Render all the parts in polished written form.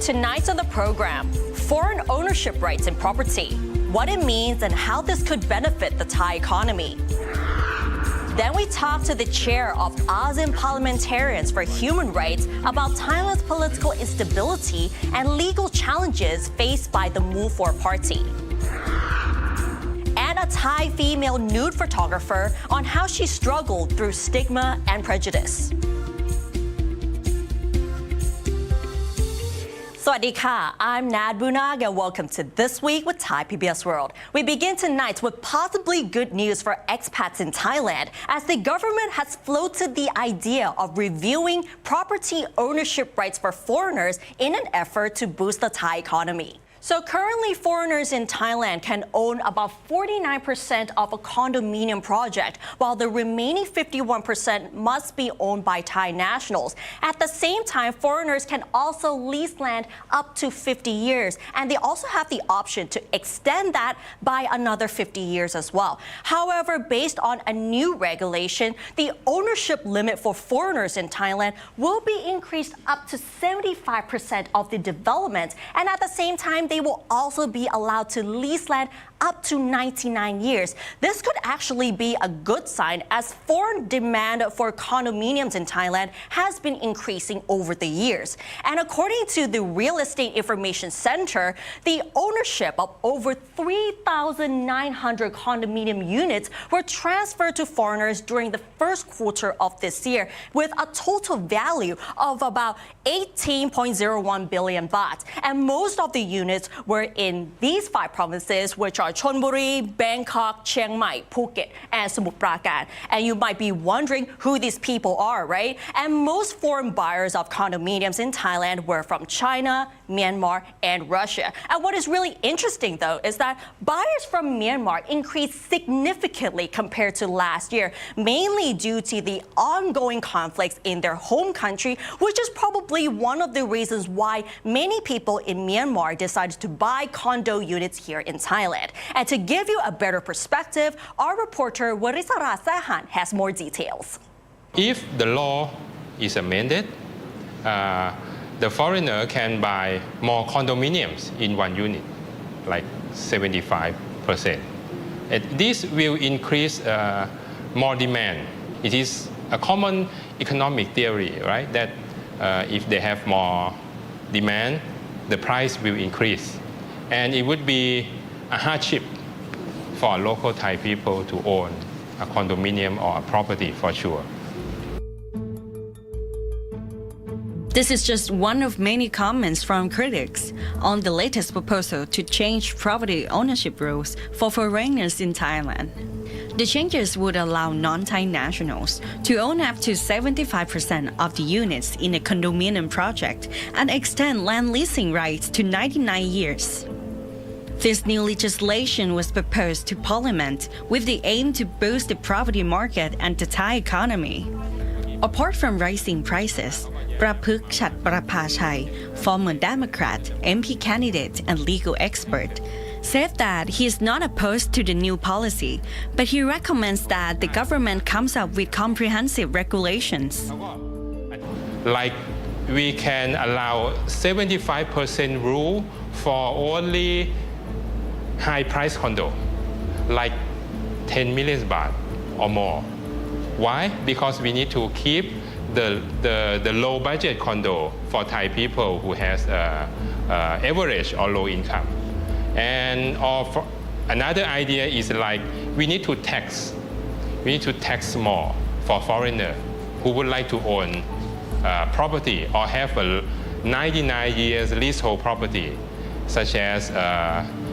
Tonight on the program, foreign ownership rights in property, what it means and how this could benefit the Thai economy. Then we talk to the chair of ASEAN Parliamentarians for Human Rights about Thailand's political instability and legal challenges faced by the Move For party. And a Thai female nude photographer on how she struggled through stigma and prejudice. สวัสดีค่ะ I'm Nad Bunag and welcome to This Week with Thai PBS World. We begin tonight with possibly good news for expats in Thailand as the government has floated the idea of reviewing property ownership rights for foreigners in an effort to boost the Thai economy. So currently, foreigners in Thailand can own about 49% of a condominium project, while the remaining 51% must be owned by Thai nationals. At the same time, foreigners can also lease land up to 50 years, and they also have the option to extend that by another 50 years as well. However, based on a new regulation, the ownership limit for foreigners in Thailand will be increased up to 75% of the development, and at the same time, they will also be allowed to lease land up to 99 years. This could actually be a good sign as foreign demand for condominiums in Thailand has been increasing over the years. And according to the Real Estate Information Center, the ownership of over 3,900 condominium units were transferred to foreigners during the first quarter of this year, with a total value of about 18.01 billion baht. And most of the units were in these 5 provinces, which are Chonburi, Bangkok, Chiang Mai, Phuket, and Samut Prakan. And you might be wondering who these people are, right? And most foreign buyers of condominiums in Thailand were from China, Myanmar, and Russia. And what is really interesting, though, is that buyers from Myanmar increased significantly compared to last year, mainly due to the ongoing conflicts in their home country, which is probably one of the reasons why many people in Myanmar decided to buy condo units here in Thailand. And to give you a better perspective, our reporter Warisara Sahan has more details. If the law is amended, the foreigner can buy more condominiums in one unit, like 75%. And this will increase more demand. It is a common economic theory, right? That if they have more demand, the price will increase. And it would be a hardship for local Thai people to own a condominium or a property for sure. This is just one of many comments from critics on the latest proposal to change property ownership rules for foreigners in Thailand. The changes would allow non-Thai nationals to own up to 75% of the units in a condominium project and extend land leasing rights to 99 years. This new legislation was proposed to Parliament with the aim to boost the property market and the Thai economy. Apart from rising prices, Praphuk Chat Prapachai, former Democrat, MP candidate and legal expert, said that he is not opposed to the new policy, but he recommends that the government comes up with comprehensive regulations. Like we can allow 75% rule for only high-price condo, like 10 million baht or more. Why? Because we need to keep the low-budget condo for Thai people who has average or low income. And another idea is like we need to tax more for foreigners who would like to own property or have a 99 years leasehold property, such as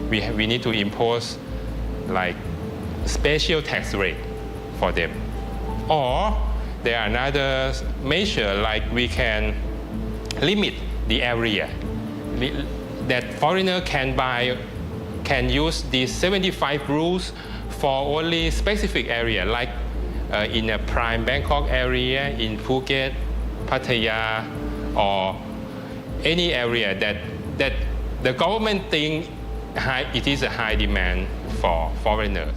we need to impose like special tax rate for them. Or there are another measure like we can limit the area that foreigner can use these 75 rules for only specific area, like in a prime Bangkok area, in Phuket, Pattaya, or any area that the government think it is a high demand for foreigners.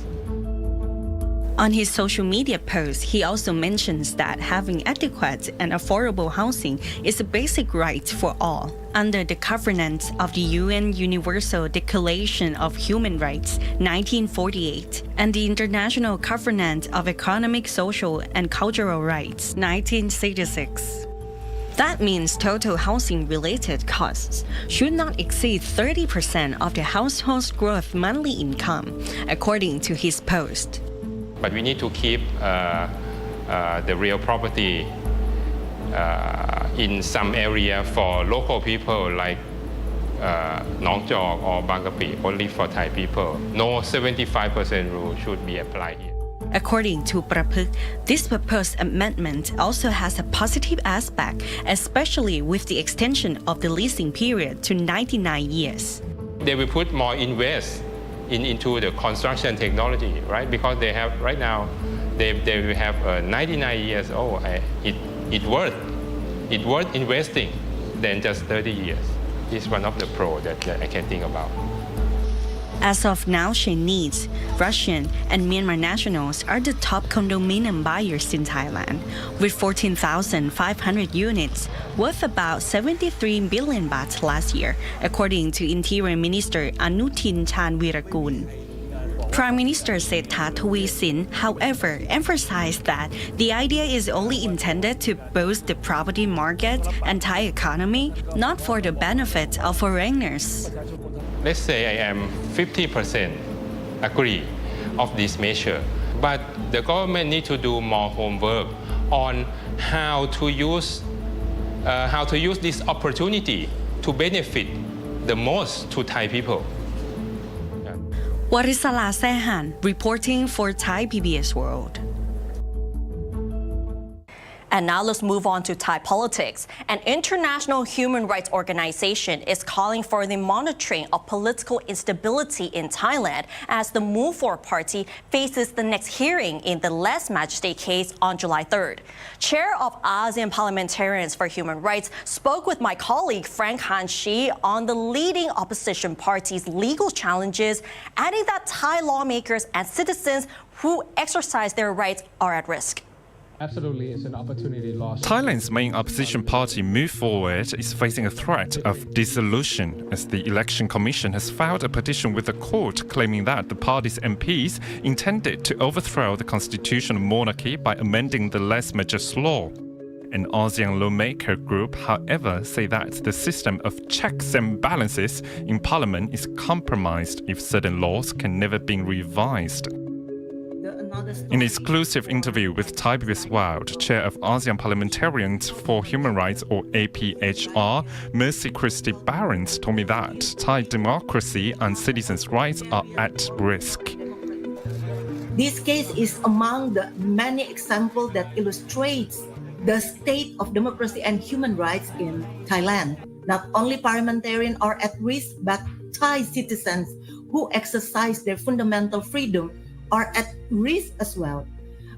On his social media post, he also mentions that having adequate and affordable housing is a basic right for all. Under the covenant of the UN Universal Declaration of Human Rights, 1948, and the International Covenant of Economic, Social, and Cultural Rights, 1966. That means total housing-related costs should not exceed 30% of the household's gross monthly income, according to his post. But we need to keep the real property in some area for local people like Nong Jok or Bang Kapi, only for Thai people. No 75% rule should be applied here. According to Prapuk, this proposed amendment also has a positive aspect, especially with the extension of the leasing period to 99 years. They will put more invest into the construction technology, right? Because they have, right now, they will have 99 years old. It worth investing than just 30 years. It's one of the pros that I can think about. As of now, Chinese, Russian, and Myanmar nationals are the top condominium buyers in Thailand, with 14,500 units, worth about 73 billion baht last year, according to Interior Minister Anutin Chanvirakul. Prime Minister Sethha Thavisin, however, emphasized that the idea is only intended to boost the property market and Thai economy, not for the benefit of foreigners. Let's say I am 50% agree of this measure, but the government need to do more homework on how to use this opportunity to benefit the most to Thai people. Warisala Sehan, reporting for Thai PBS World. And now let's move on to Thai politics. An international human rights organization is calling for the monitoring of political instability in Thailand as the Move Forward Party faces the next hearing in the last magistrate case on July 3rd. Chair of ASEAN Parliamentarians for Human Rights spoke with my colleague Frank Han Shi on the leading opposition party's legal challenges, adding that Thai lawmakers and citizens who exercise their rights are at risk. Absolutely, it's an opportunity lost. Thailand's main opposition party, Move Forward, is facing a threat of dissolution as the Election Commission has filed a petition with the court claiming that the party's MPs intended to overthrow the constitutional monarchy by amending the lèse-majesté law. An ASEAN lawmaker group, however, say that the system of checks and balances in parliament is compromised if certain laws can never be revised. In an exclusive interview with Thai PBS World, Chair of ASEAN Parliamentarians for Human Rights, or APHR, Mercy Christie Barons, told me that Thai democracy and citizens' rights are at risk. This case is among the many examples that illustrates the state of democracy and human rights in Thailand. Not only parliamentarians are at risk, but Thai citizens who exercise their fundamental freedom are at risk as well.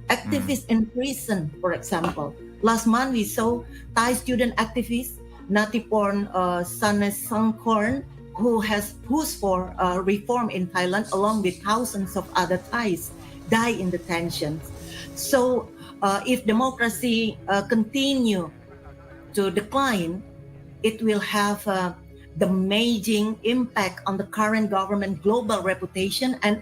Activists in prison, for example. Last month, we saw Thai student activist Natiporn Sanesangkorn, who has pushed for reform in Thailand along with thousands of other Thais, die in detention. So if democracy continue to decline, it will have damaging impact on the current government global reputation and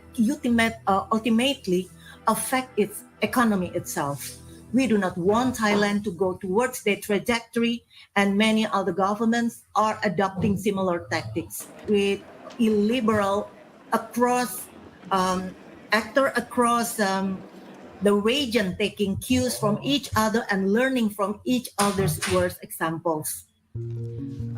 ultimately affect its economy itself. We do not want Thailand to go towards their trajectory, and many other governments are adopting similar tactics with illiberal across actor across the region, taking cues from each other and learning from each other's worst examples.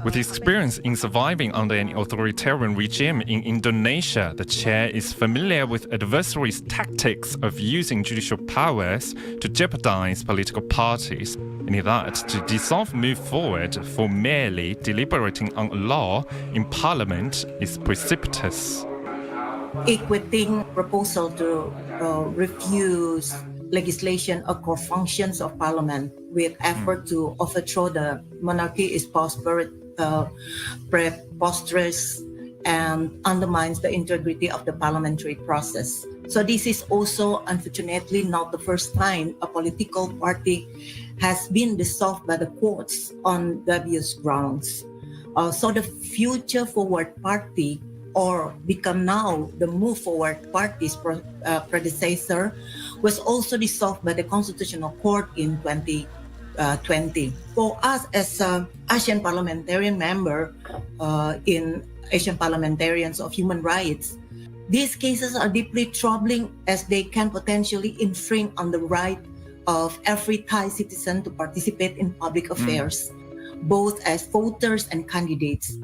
With experience in surviving under an authoritarian regime in Indonesia, the chair is familiar with adversaries' tactics of using judicial powers to jeopardize political parties, and that to dissolve Move Forward for merely deliberating on a law in parliament is precipitous. Equating proposal to refuse legislation or core functions of parliament with effort to overthrow the monarchy is preposterous and undermines the integrity of the parliamentary process. So this is also, unfortunately, not the first time a political party has been dissolved by the courts on dubious grounds. So the Future Forward Party, or become now the Move Forward Party's predecessor, was also dissolved by the Constitutional Court in 2020. For us as an Asian parliamentarian member in Asian Parliamentarians of Human Rights, these cases are deeply troubling as they can potentially infringe on the right of every Thai citizen to participate in public affairs, both as voters and candidates.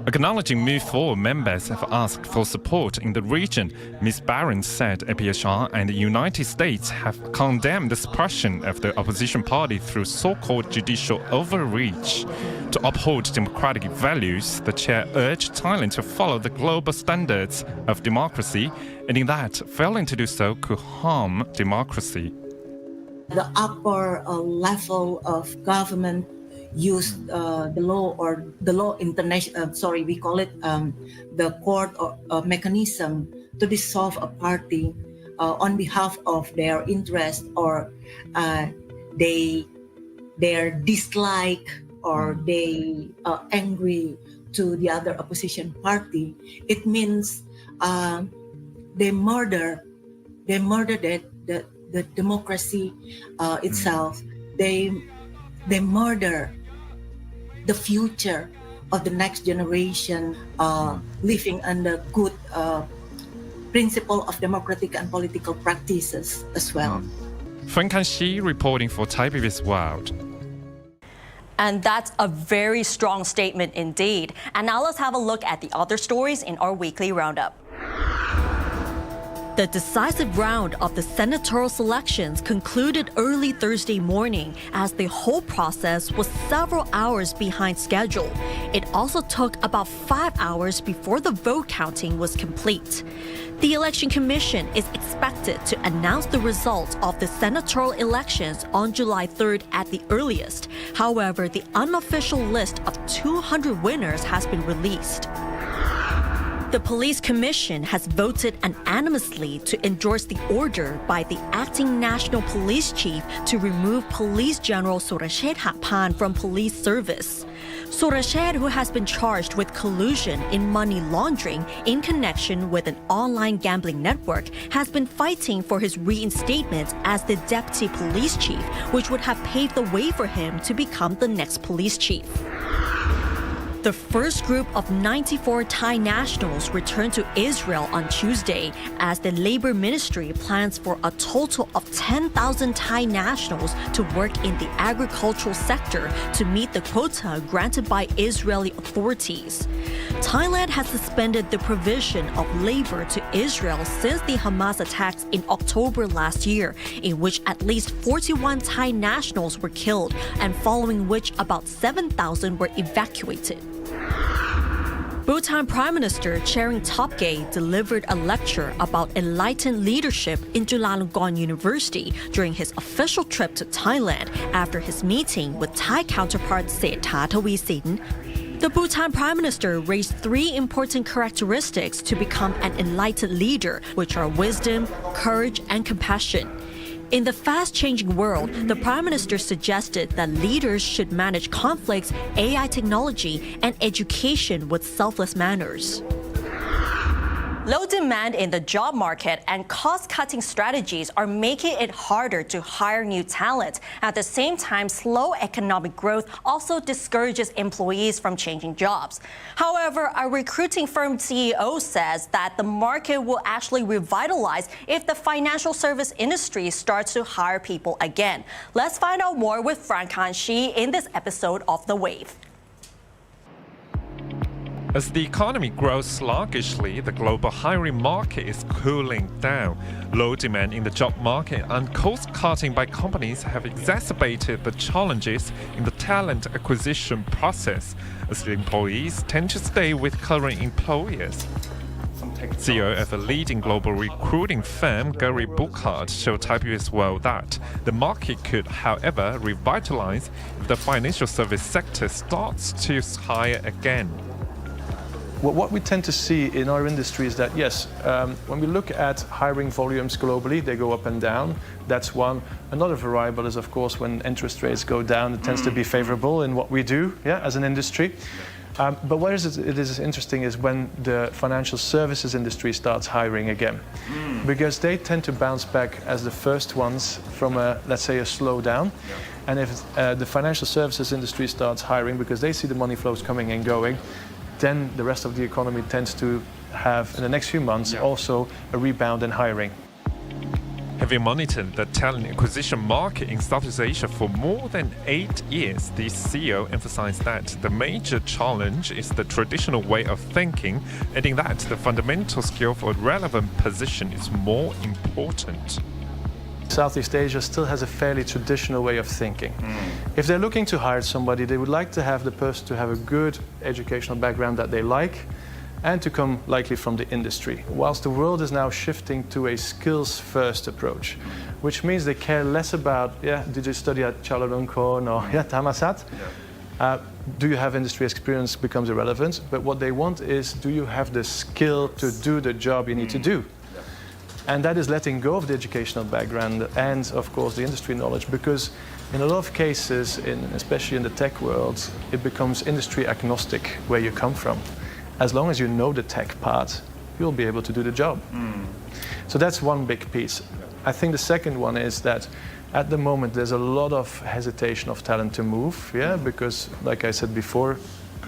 Acknowledging Move Forward members have asked for support in the region, Ms. Barron said APHR and the United States have condemned the suppression of the opposition party through so-called judicial overreach. To uphold democratic values, the chair urged Thailand to follow the global standards of democracy, adding that failing to do so could harm democracy. The upper level of government used the law international, we call it the court or mechanism to dissolve a party on behalf of their interest or their dislike or they are angry to the other opposition party. It means they murder the democracy itself. They murder the future of the next generation living under good principle of democratic and political practices as well. Feng Kan-shi reporting for Thai PBS World. And that's a very strong statement indeed. And now let's have a look at the other stories in our weekly roundup. The decisive round of the senatorial selections concluded early Thursday morning as the whole process was several hours behind schedule. It also took about 5 hours before the vote counting was complete. The Election Commission is expected to announce the results of the senatorial elections on July 3rd at the earliest. However, the unofficial list of 200 winners has been released. The Police Commission has voted unanimously to endorse the order by the acting National Police Chief to remove Police General Surachet Hakpan from police service. Surachet, who has been charged with collusion in money laundering in connection with an online gambling network, has been fighting for his reinstatement as the Deputy Police Chief, which would have paved the way for him to become the next police chief. The first group of 94 Thai nationals returned to Israel on Tuesday as the Labor Ministry plans for a total of 10,000 Thai nationals to work in the agricultural sector to meet the quota granted by Israeli authorities. Thailand has suspended the provision of labor to Israel since the Hamas attacks in October last year, in which at least 41 Thai nationals were killed and following which about 7,000 were evacuated. Bhutan Prime Minister Chairing Topgay delivered a lecture about enlightened leadership in Chulalongkorn University during his official trip to Thailand after his meeting with Thai counterpart Sethar Thavisin. The Bhutan Prime Minister raised 3 important characteristics to become an enlightened leader, which are wisdom, courage, and compassion. In the fast-changing world, the Prime Minister suggested that leaders should manage conflicts, AI technology, and education with selfless manners. Low demand in the job market and cost-cutting strategies are making it harder to hire new talent. At the same time, slow economic growth also discourages employees from changing jobs. However, a recruiting firm CEO says that the market will actually revitalize if the financial service industry starts to hire people again. Let's find out more with Feng Kan-shi in this episode of The Wave. As the economy grows sluggishly, the global hiring market is cooling down. Low demand in the job market and cost cutting by companies have exacerbated the challenges in the talent acquisition process, as the employees tend to stay with current employers. CEO of a leading global recruiting firm, Gary Burkhardt, showed Thai PBS World that the market could, however, revitalize if the financial service sector starts to hire again. What we tend to see in our industry is that, yes, when we look at hiring volumes globally, they go up and down. That's one. Another variable is, of course, when interest rates go down, it tends to be favorable in what we do, as an industry. But where it is interesting is when the financial services industry starts hiring again, because they tend to bounce back as the first ones from let's say, a slowdown. And if the financial services industry starts hiring because they see the money flows coming and going, then the rest of the economy tends to have, in the next few months, also a rebound in hiring. Having monitored the talent acquisition market in Southeast Asia for more than 8 years, the CEO emphasized that the major challenge is the traditional way of thinking, adding that the fundamental skill for a relevant position is more important. Southeast Asia still has a fairly traditional way of thinking. If they're looking to hire somebody, they would like to have the person to have a good educational background that they like and to come likely from the industry. Whilst the world is now shifting to a skills-first approach, which means they care less about, did you study at Chulalongkorn or Thammasat? Do you have industry experience becomes irrelevant, but what they want is, do you have the skill to do the job you need to do? And that is letting go of the educational background and, of course, the industry knowledge, because in a lot of cases, especially in the tech world, it becomes industry agnostic where you come from. As long as you know the tech part, you'll be able to do the job. So that's one big piece. I think the second one is that at the moment there's a lot of hesitation of talent to move, because, like I said before,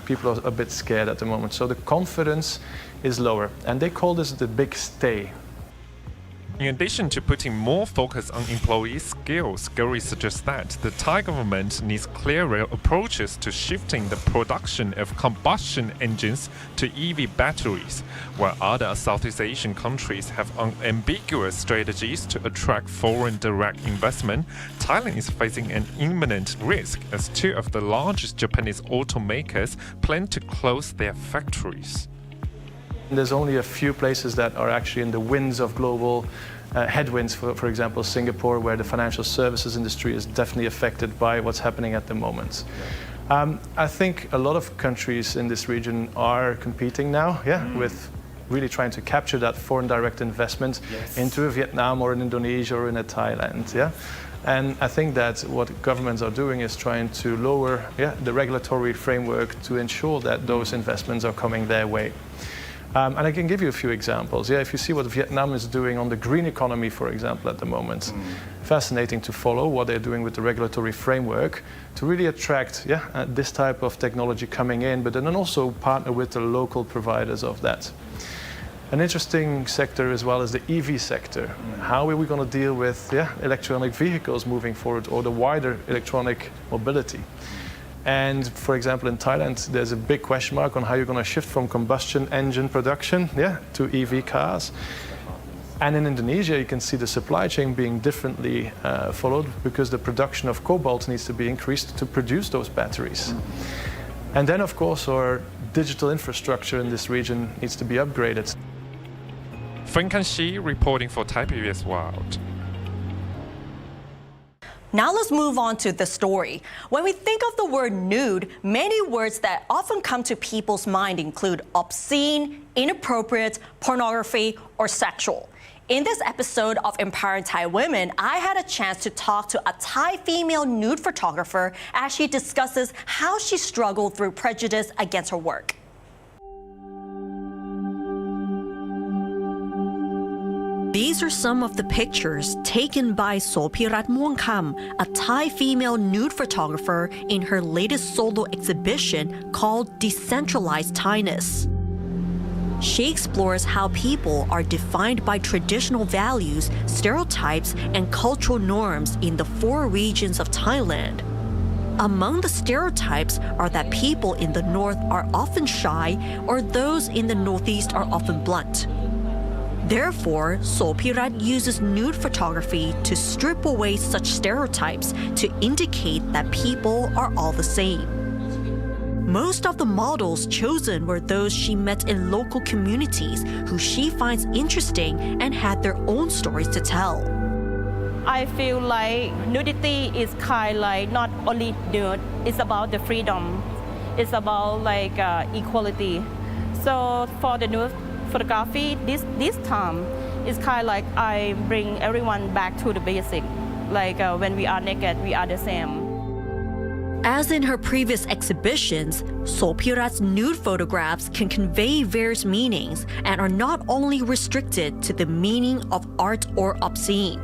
people are a bit scared at the moment. So the confidence is lower, and they call this the big stay. In addition to putting more focus on employee skills, Gary suggests that the Thai government needs clearer approaches to shifting the production of combustion engines to EV batteries. While other Southeast Asian countries have unambiguous strategies to attract foreign direct investment, Thailand is facing an imminent risk as two of the largest Japanese automakers plan to close their factories. There's only a few places that are actually in the winds of global headwinds, for example, Singapore, where the financial services industry is definitely affected by what's happening at the moment. I think a lot of countries in this region are competing now, with really trying to capture that foreign direct investment into a Vietnam or an Indonesia or in a Thailand. And I think that what governments are doing is trying to lower the regulatory framework to ensure that those investments are coming their way. And I can give you a few examples. If you see what Vietnam is doing on the green economy, for example, at the moment, fascinating to follow what they're doing with the regulatory framework to really attract this type of technology coming in, but then also partner with the local providers of that. An interesting sector as well is the EV sector. How are we going to deal with electronic vehicles moving forward, or the wider electronic mobility? And for example, in Thailand, there's a big question mark on how you're going to shift from combustion engine production to EV cars. And in Indonesia, you can see the supply chain being differently followed, because the production of cobalt needs to be increased to produce those batteries. And then, of course, our digital infrastructure in this region needs to be upgraded. Frank and Shi reporting for Thai PBS World. Now let's move on to the story. When we think of the word nude, many words that often come to people's mind include obscene, inappropriate, pornography, or sexual. In this episode of Empowering Thai Women, I had a chance to talk to a Thai female nude photographer as she discusses how she struggled through prejudice against her work. These are some of the pictures taken by Sopirat Muangkam, a Thai female nude photographer, in her latest solo exhibition called Decentralized Thainess. She explores how people are defined by traditional values, stereotypes, and cultural norms in the 4 regions of Thailand. Among the stereotypes are that people in the north are often shy, or those in the northeast are often blunt. Therefore, Sopirat uses nude photography to strip away such stereotypes to indicate that people are all the same. Most of the models chosen were those she met in local communities who she finds interesting and had their own stories to tell. I feel like nudity is kind of like not only nude, it's about the freedom. It's about like equality. So for the nude photography, this time it's kind of like I bring everyone back to the basic. Like when we are naked, we are the same. As in her previous exhibitions, Sopirat's nude photographs can convey various meanings and are not only restricted to the meaning of art or obscene.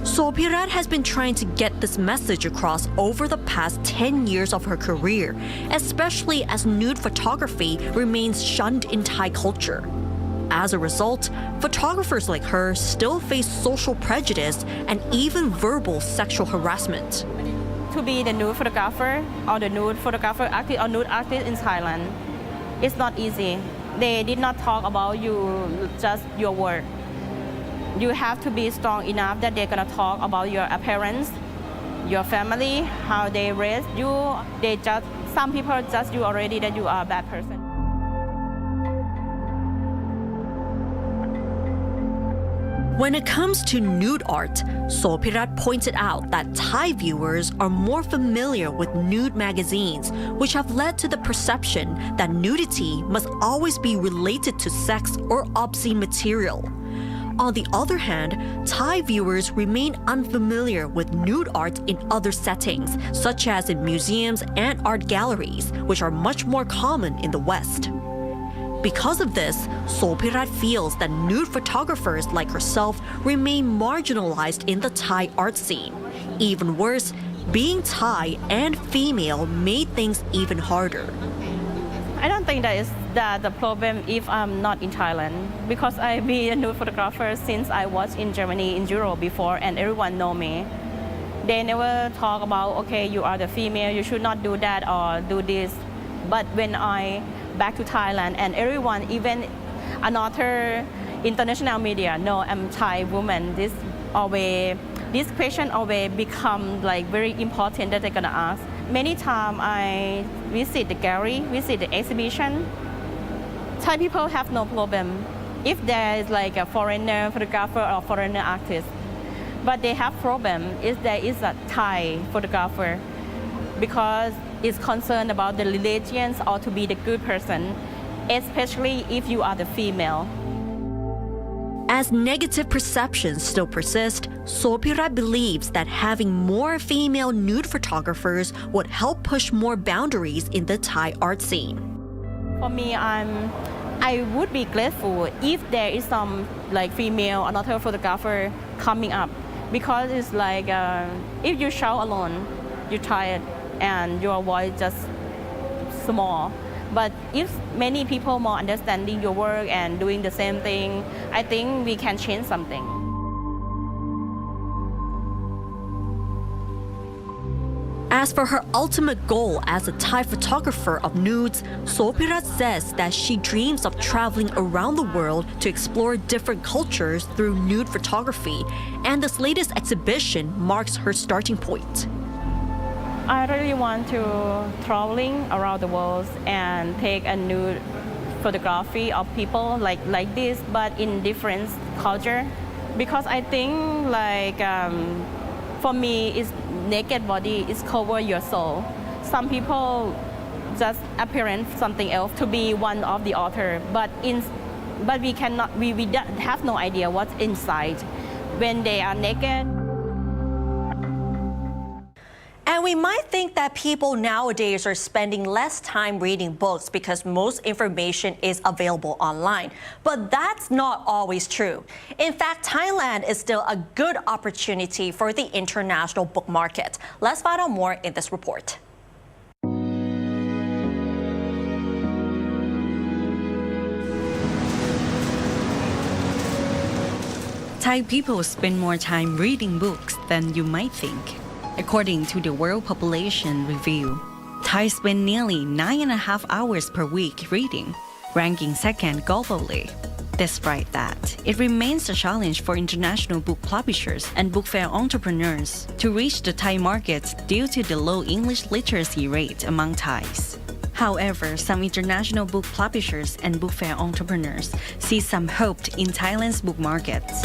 Sopirat has been trying to get this message across over the past 10 years of her career, especially as nude photography remains shunned in Thai culture. As a result, photographers like her still face social prejudice and even verbal sexual harassment. To be the nude photographer or the nude photographer artist or nude artist in Thailand, it's not easy. They did not talk about you, just your work. You have to be strong enough that they're gonna talk about your appearance, your family, how they raised you. Some people judge you already that you are a bad person. When it comes to nude art, Sopirat pointed out that Thai viewers are more familiar with nude magazines, which have led to the perception that nudity must always be related to sex or obscene material. On the other hand, Thai viewers remain unfamiliar with nude art in other settings, such as in museums and art galleries, which are much more common in the West. Because of this, Sopirat feels that nude photographers like herself remain marginalized in the Thai art scene. Even worse, being Thai and female made things even harder. I don't think that is the problem if I'm not in Thailand, because I've been a nude photographer since I was in Germany, in Europe before, and everyone know me. They never talk about, okay, you are the female, you should not do that or do this. But when I back to Thailand and everyone, even another international media, know I'm Thai woman, this question always become like very important that they're gonna ask. Many times I visit the gallery, visit the exhibition. Thai people have no problem if there is like a foreigner photographer or foreigner artist. But they have problem if there is a Thai photographer, because it's concerned about the religions or to be the good person, especially if you are the female. As negative perceptions still persist, Sopirat believes that having more female nude photographers would help push more boundaries in the Thai art scene. For me, I would be grateful if there is some like female another photographer coming up, because it's like if you shout alone, you're tired and your voice just small. But if many people more understanding your work and doing the same thing, I think we can change something. As for her ultimate goal as a Thai photographer of nudes, Sopirat says that she dreams of traveling around the world to explore different cultures through nude photography, and this latest exhibition marks her starting point. I really want to traveling around the world and take a nude photography of people like this, but in different culture. Because I think like for me, it's naked body is cover your soul. Some people just appearance something else to be one of the author, but we cannot. We have no idea what's inside when they are naked. And we might think that people nowadays are spending less time reading books because most information is available online. But that's not always true. In fact, Thailand is still a good opportunity for the international book market. Let's find out more in this report. Thai people spend more time reading books than you might think. According to the World Population Review, Thai spend nearly 9.5 hours per week reading, ranking second globally. Despite that, it remains a challenge for international book publishers and book fair entrepreneurs to reach the Thai market due to the low English literacy rate among Thais. However, some international book publishers and book fair entrepreneurs see some hope in Thailand's book markets.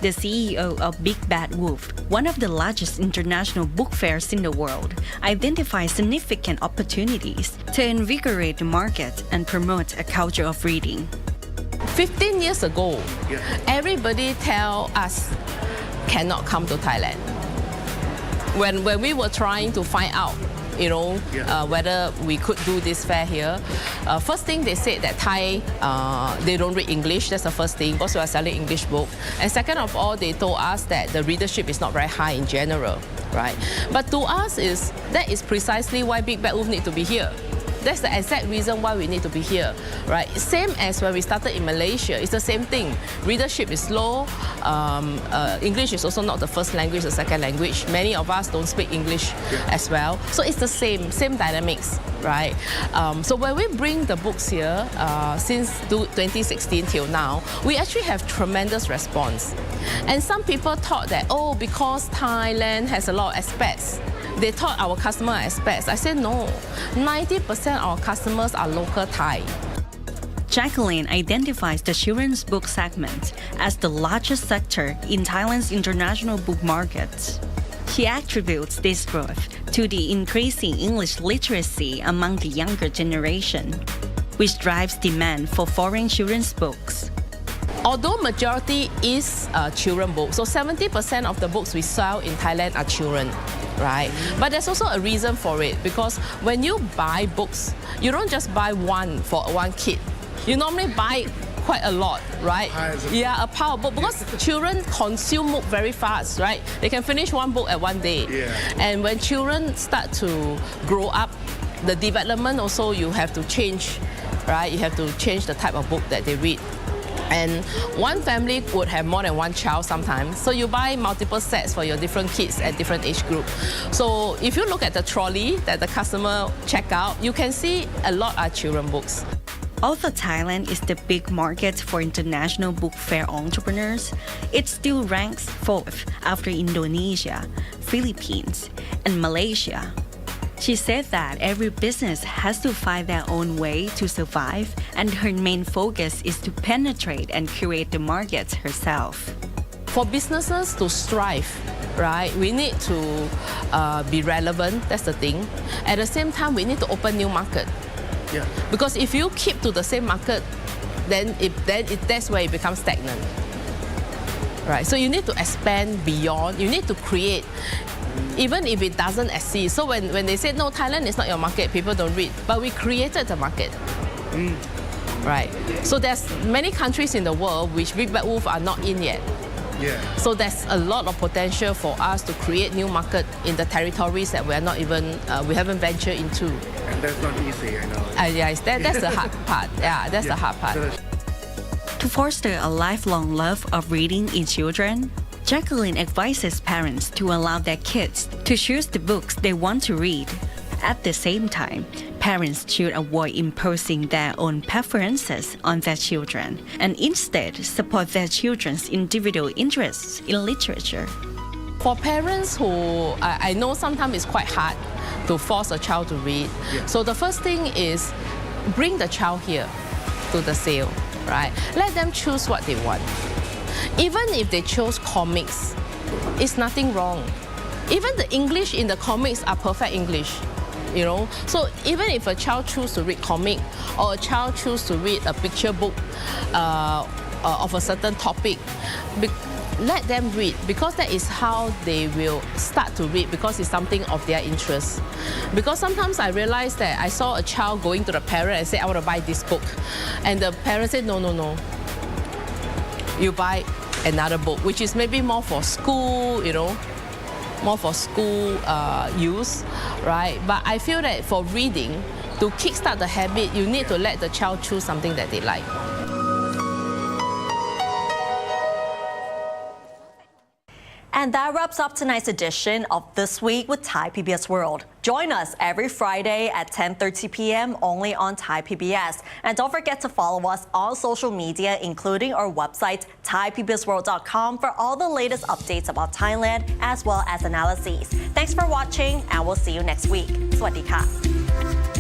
The CEO of Big Bad Wolf, one of the largest international book fairs in the world, identifies significant opportunities to invigorate the market and promote a culture of reading. 15 years ago, everybody tell us cannot come to Thailand. When we were trying to find out, whether we could do this fair here, first thing they said that Thai, they don't read English. That's the first thing, because we are selling English book. And second of all, they told us that the readership is not very high in general, right? But to us, that is precisely why Big Bad Wolf need to be here. That's the exact reason why we need to be here, right? Same as when we started in Malaysia, it's the same thing. Readership is low. English is also not the first language, the second language. Many of us don't speak English as well. So it's the same dynamics, right? So when we bring the books here, since 2016 till now, we actually have tremendous response. And some people thought that, because Thailand has a lot of expats, they thought our customers are expats. I said no, 90% of our customers are local Thai. Jacqueline identifies the children's book segment as the largest sector in Thailand's international book market. She attributes this growth to the increasing English literacy among the younger generation, which drives demand for foreign children's books. Although majority is children books, so 70% of the books we sell in Thailand are children, right? But there's also a reason for it, because when you buy books, you don't just buy one for one kid. You normally buy quite a lot, right? Yeah, a pile of books, because children consume book very fast, right? They can finish one book at one day. And when children start to grow up, the development also you have to change, right? You have to change the type of book that they read. And one family would have more than one child sometimes. So you buy multiple sets for your different kids at different age group. So if you look at the trolley that the customer check out, you can see a lot are children books. Although Thailand is the big market for international book fair entrepreneurs, it still ranks fourth after Indonesia, Philippines, and Malaysia. She said that every business has to find their own way to survive, and her main focus is to penetrate and curate the markets herself. For businesses to strive, right, we need to be relevant, that's the thing. At the same time, we need to open new market. Because if you keep to the same market, then that's where it becomes stagnant. Right, so you need to expand beyond, you need to create, even if it doesn't exist. So when they say, no, Thailand is not your market, people don't read, but we created the market. Right, so there's many countries in the world which Big Bad Wolf are not in yet. So there's a lot of potential for us to create new market in the territories that we are not even, we haven't ventured into. And that's not easy, I know. That's the hard part. Yeah, that's the hard part. To foster a lifelong love of reading in children, Jacqueline advises parents to allow their kids to choose the books they want to read. At the same time, parents should avoid imposing their own preferences on their children and instead support their children's individual interests in literature. For parents who, I know sometimes it's quite hard to force a child to read. So the first thing is bring the child here to the sale, right? Let them choose what they want. Even if they chose comics, it's nothing wrong. Even the English in the comics are perfect English. So even if a child chooses to read comic or a child chooses to read a picture book of a certain topic, let them read, because that is how they will start to read, because it's something of their interest. Because sometimes I realized that I saw a child going to the parent and say, I want to buy this book. And the parent said, no. You buy another book, which is maybe more for school, more for school use, right? But I feel that for reading, to kickstart the habit, you need to let the child choose something that they like. And that wraps up tonight's edition of This Week with Thai PBS World. Join us every Friday at 10:30 p.m. only on Thai PBS. And don't forget to follow us on social media, including our website, thaipbsworld.com, for all the latest updates about Thailand as well as analyses. Thanks for watching, and we'll see you next week. สวัสดีค่ะ